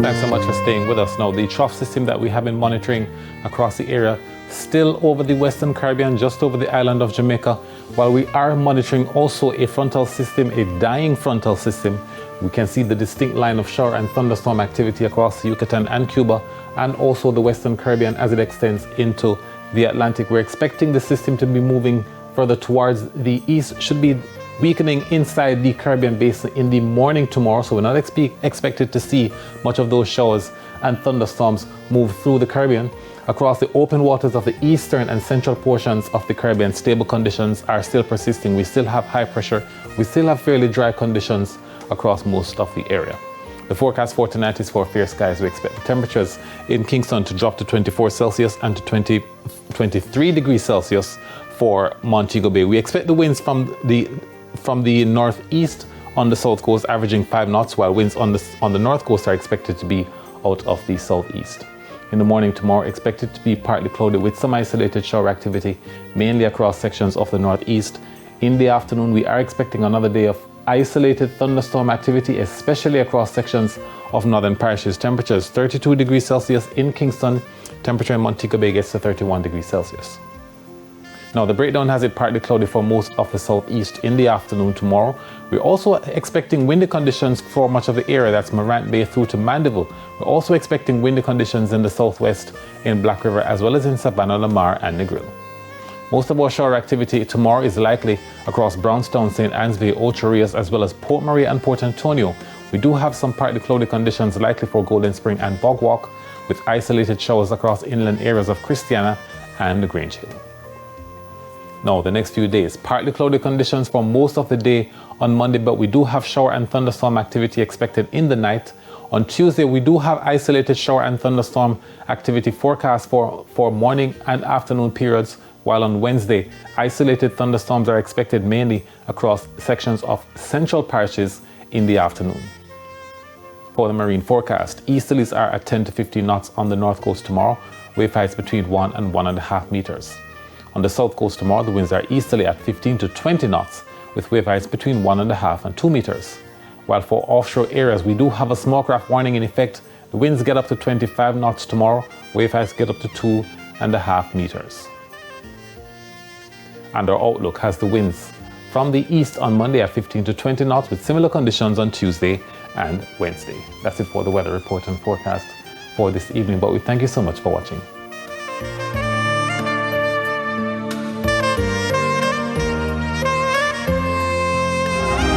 Thanks so much for staying with us. Now, the trough system that we have been monitoring across the area, still over the Western Caribbean, just over the island of Jamaica, while we are monitoring also a frontal system, a dying frontal system. We can see the distinct line of shower and thunderstorm activity across Yucatan and Cuba, and also the Western Caribbean as it extends into the Atlantic. We're expecting the system to be moving further towards the east, should be weakening inside the Caribbean basin in the morning tomorrow, so we're not expected to see much of those showers and thunderstorms move through the Caribbean. Across the open waters of the eastern and central portions of the Caribbean, stable conditions are still persisting. We still have high pressure. We still have fairly dry conditions across most of the area. The forecast for tonight is for fair skies. We expect the temperatures in Kingston to drop to 24 Celsius and to 23 degrees Celsius for Montego Bay. We expect the winds from the northeast on the south coast averaging 5 knots, while winds on the north coast are expected to be out of the southeast. In the morning tomorrow, expected to be partly cloudy with some isolated shower activity, mainly across sections of the northeast. In the afternoon, we are expecting another day of isolated thunderstorm activity, especially across sections of northern parishes. Temperatures 32 degrees Celsius in Kingston. Temperature in Montego Bay gets to 31 degrees Celsius. Now, the breakdown has it partly cloudy for most of the southeast in the afternoon tomorrow. We're also expecting windy conditions for much of the area, that's Morant Bay through to Mandeville. We're also expecting windy conditions in the southwest in Black River, as well as in Savannah, Lamar, and Negril. Most of our shower activity tomorrow is likely across Brownstown, St. Anne's Bay, Ocho Rios, as well as Port Maria and Port Antonio. We do have some partly cloudy conditions likely for Golden Spring and Bog Walk, with isolated showers across inland areas of Christiana and the Grange Hill. Now, the next few days, partly cloudy conditions for most of the day on Monday, but we do have shower and thunderstorm activity expected in the night. On Tuesday, we do have isolated shower and thunderstorm activity forecast for morning and afternoon periods, while on Wednesday, isolated thunderstorms are expected mainly across sections of central parishes in the afternoon. For the marine forecast, easterlies are at 10 to 15 knots on the north coast tomorrow, wave heights between 1 and 1.5 meters. On the south coast tomorrow, the winds are easterly at 15 to 20 knots, with wave heights between 1.5 and 2 meters. While for offshore areas, we do have a small craft warning in effect. The winds get up to 25 knots tomorrow, wave heights get up to 2.5 meters. And our outlook has the winds from the east on Monday at 15 to 20 knots, with similar conditions on Tuesday and Wednesday. That's it for the weather report and forecast for this evening, but we thank you so much for watching.